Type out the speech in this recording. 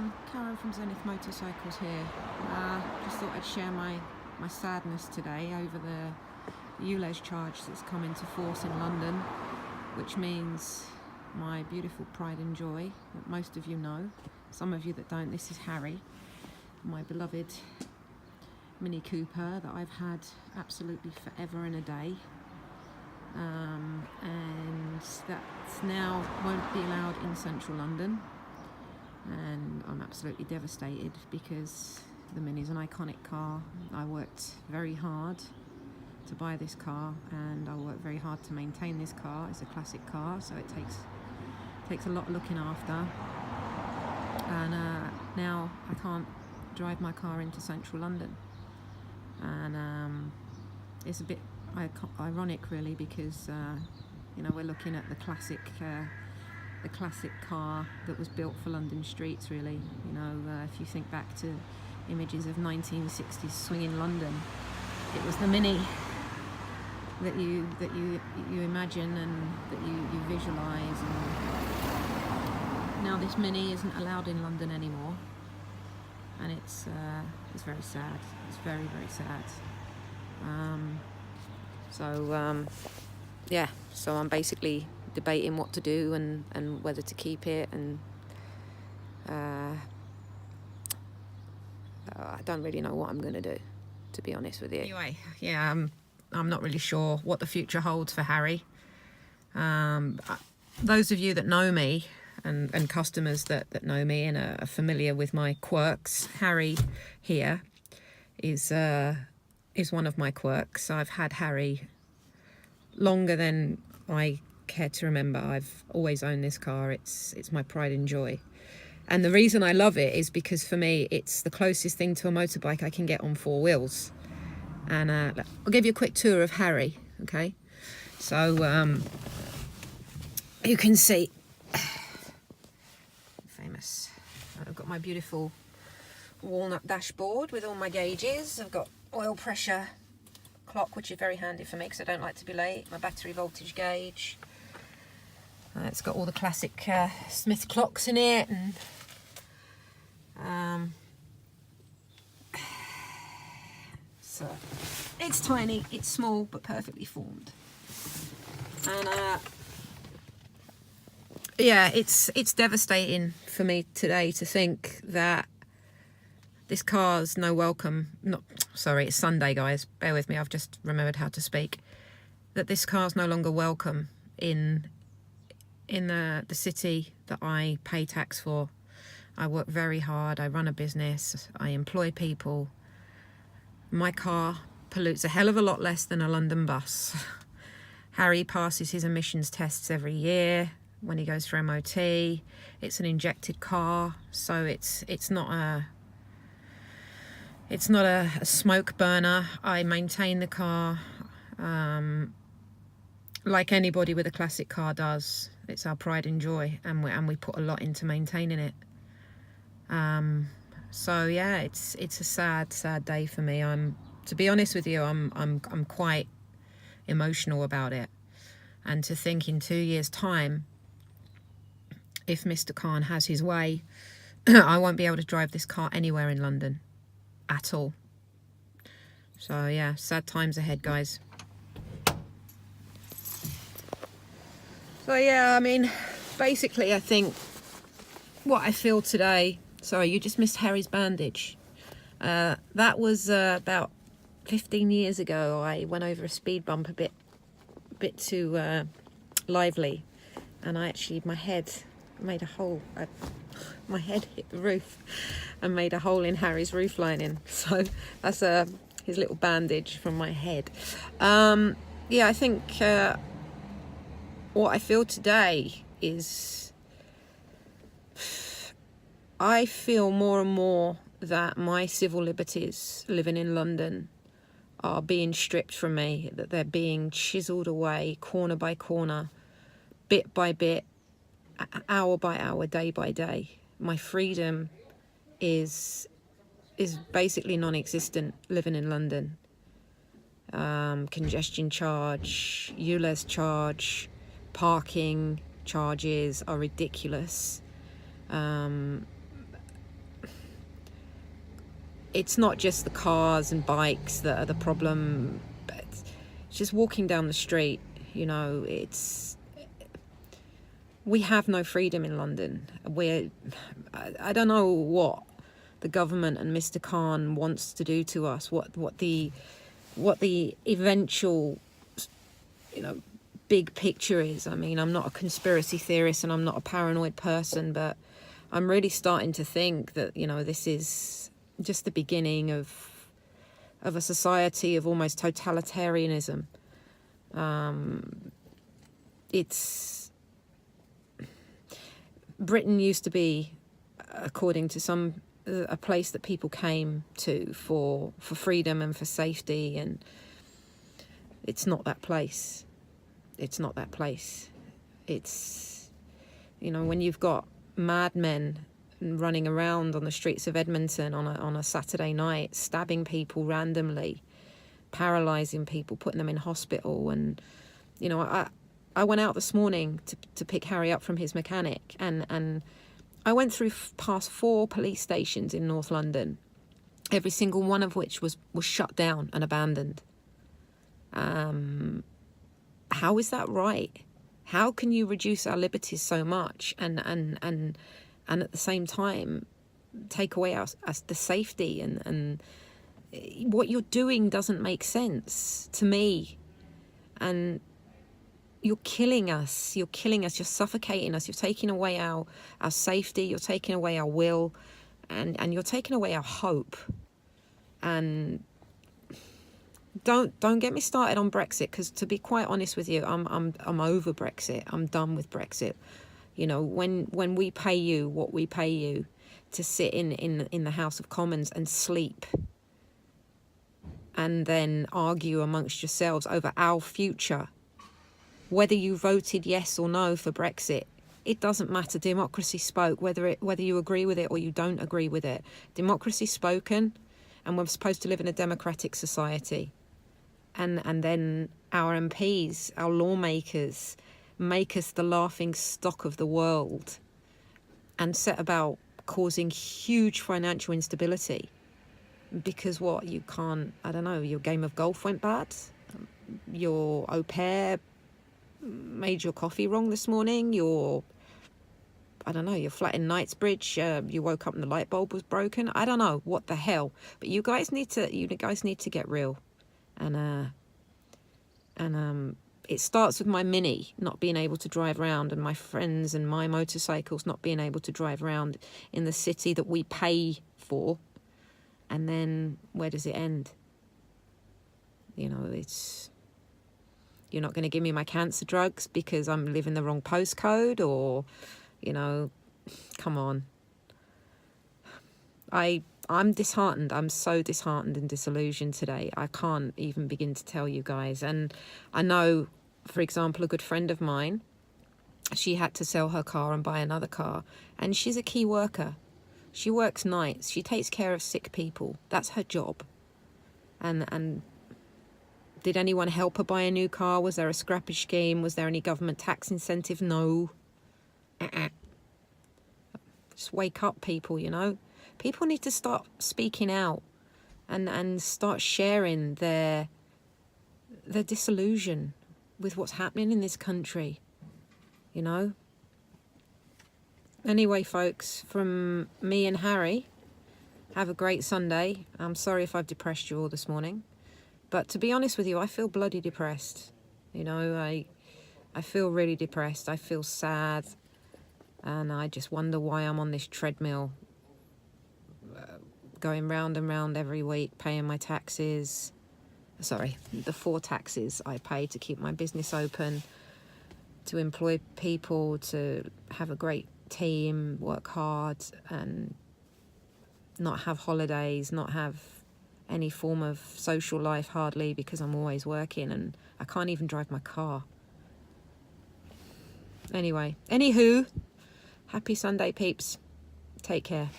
everyone, Karen from Zenith Motorcycles here. Just thought I'd share my sadness today over the ULEZ charge that's come into force in London, which means my beautiful pride and joy that most of you know. Some of you that don't, this is Harry, my beloved Mini Cooper that I've had absolutely forever and a day. And that now won't be allowed in central London, and I'm absolutely devastated because the Mini's an iconic car. I worked very hard to buy this car, and I worked very hard to maintain this car. It's a classic car, so it takes a lot of looking after, and now I can't drive my car into central London, and it's a bit ironic really, because you know, we're looking at the classic car that was built for London streets really. You know, if you think back to images of 1960s swinging London, it was the Mini that you imagine and that you visualize, and now this Mini isn't allowed in London anymore, and it's very sad. It's very, very sad. Yeah, so I'm basically debating what to do and whether to keep it, and I don't really know what I'm going to do, to be honest with you. Anyway, yeah, I'm not really sure what the future holds for Harry. Those of you that know me and customers that know me and are familiar with my quirks, Harry here is one of my quirks. I've had Harry longer than I care to remember. I've always owned this car. It's my pride and joy. And the reason I love it is because for me, it's the closest thing to a motorbike I can get on four wheels. And I'll give you a quick tour of Harry, okay? So you can see, famous. I've got my beautiful walnut dashboard with all my gauges. I've got oil pressure clock, which is very handy for me because I don't like to be late. My battery voltage gauge. It's got all the classic Smith clocks in it, and so it's tiny, it's small, but perfectly formed. And yeah, it's devastating for me today to think that this car's no welcome. Sorry, it's Sunday, guys. Bear with me. I've just remembered how to speak. That this car's no longer welcome in the city that I pay tax for. I work very hard. I run a business. I employ people. My car pollutes a hell of a lot less than a London bus. Harry passes his emissions tests every year when he goes for MOT. It's an injected car, so it's not a smoke burner. I maintain the car like anybody with a classic car does. It's our pride and joy, and we put a lot into maintaining it. So yeah, it's a sad day for me. To be honest with you, I'm quite emotional about it, and to think in 2 years' time, if Mr. Khan has his way, I won't be able to drive this car anywhere in London at all. So yeah, sad times ahead, guys. So yeah, I mean, basically I think what I feel today, sorry, you just missed Harry's bandage. That was about 15 years ago. I went over a speed bump a bit too lively, and my head made a hole. My head hit the roof and made a hole in Harry's roof lining. So that's his little bandage from my head. Yeah, I think what I feel today is I feel more and more that my civil liberties living in London are being stripped from me, that they're being chiseled away corner by corner, bit by bit, hour by hour, day by day. My freedom is basically non-existent living in London. Congestion charge, ULEZ charge, parking charges are ridiculous. it's not just the cars and bikes that are the problem, but it's just walking down the street. You know, we have no freedom in London. I don't know what the government and Mr. Khan wants to do to us, what the eventual, you know, big picture is. I mean, I'm not a conspiracy theorist and I'm not a paranoid person, but I'm really starting to think that, you know, this is just the beginning of a society of almost totalitarianism. Britain used to be, according to some, a place that people came to for freedom and for safety, and it's not that place. It's not that place. It's, you know, when you've got madmen running around on the streets of Edmonton on a Saturday night, stabbing people randomly, paralyzing people, putting them in hospital. And, you know, I went out this morning to pick Harry up from his mechanic, and I went through past 4 police stations in North London, every single one of which was shut down and abandoned. How is that right? How can you reduce our liberties so much and at the same time take away the safety? And what you're doing doesn't make sense to me. And you're killing us. You're suffocating us. You're taking away our safety. You're taking away our will, and you're taking away our hope. And don't get me started on Brexit, because to be quite honest with you, I'm over Brexit. I'm done with Brexit. You know, when we pay you what we pay you to sit in the House of Commons and sleep, and then argue amongst yourselves over our future, whether you voted yes or no for Brexit, it doesn't matter. Democracy spoke, whether you agree with it or you don't agree with it. Democracy's spoken, and we're supposed to live in a democratic society. And then our MPs, our lawmakers, make us the laughing stock of the world and set about causing huge financial instability. Because what, you can't, I don't know, your game of golf went bad, your au pair made your coffee wrong this morning, your flat in Knightsbridge, you woke up and the light bulb was broken. I don't know what the hell, but you guys need to get real. And it starts with my Mini not being able to drive around, and my friends and my motorcycles not being able to drive around in the city that we pay for. And then where does it end? You know, you're not going to give me my cancer drugs because I'm living the wrong postcode, or, you know, come on. I'm disheartened. I'm so disheartened and disillusioned today. I can't even begin to tell you guys. And I know, for example, a good friend of mine, she had to sell her car and buy another car. And she's a key worker. She works nights. She takes care of sick people. That's her job. And did anyone help her buy a new car? Was there a scrappage scheme? Was there any government tax incentive? No. Just wake up, people, you know. People need to start speaking out and start sharing their disillusion with what's happening in this country, you know. Anyway, folks, from me and Harry, have a great Sunday. I'm sorry if I've depressed you all this morning. But to be honest with you, I feel bloody depressed. You know, I feel really depressed. I feel sad. And I just wonder why I'm on this treadmill, going round and round every week, paying my taxes. Sorry, the 4 taxes I pay to keep my business open, to employ people, to have a great team, work hard, and not have holidays, not have any form of social life hardly, because I'm always working and I can't even drive my car. Anyway, anywho, happy Sunday, peeps. Take care.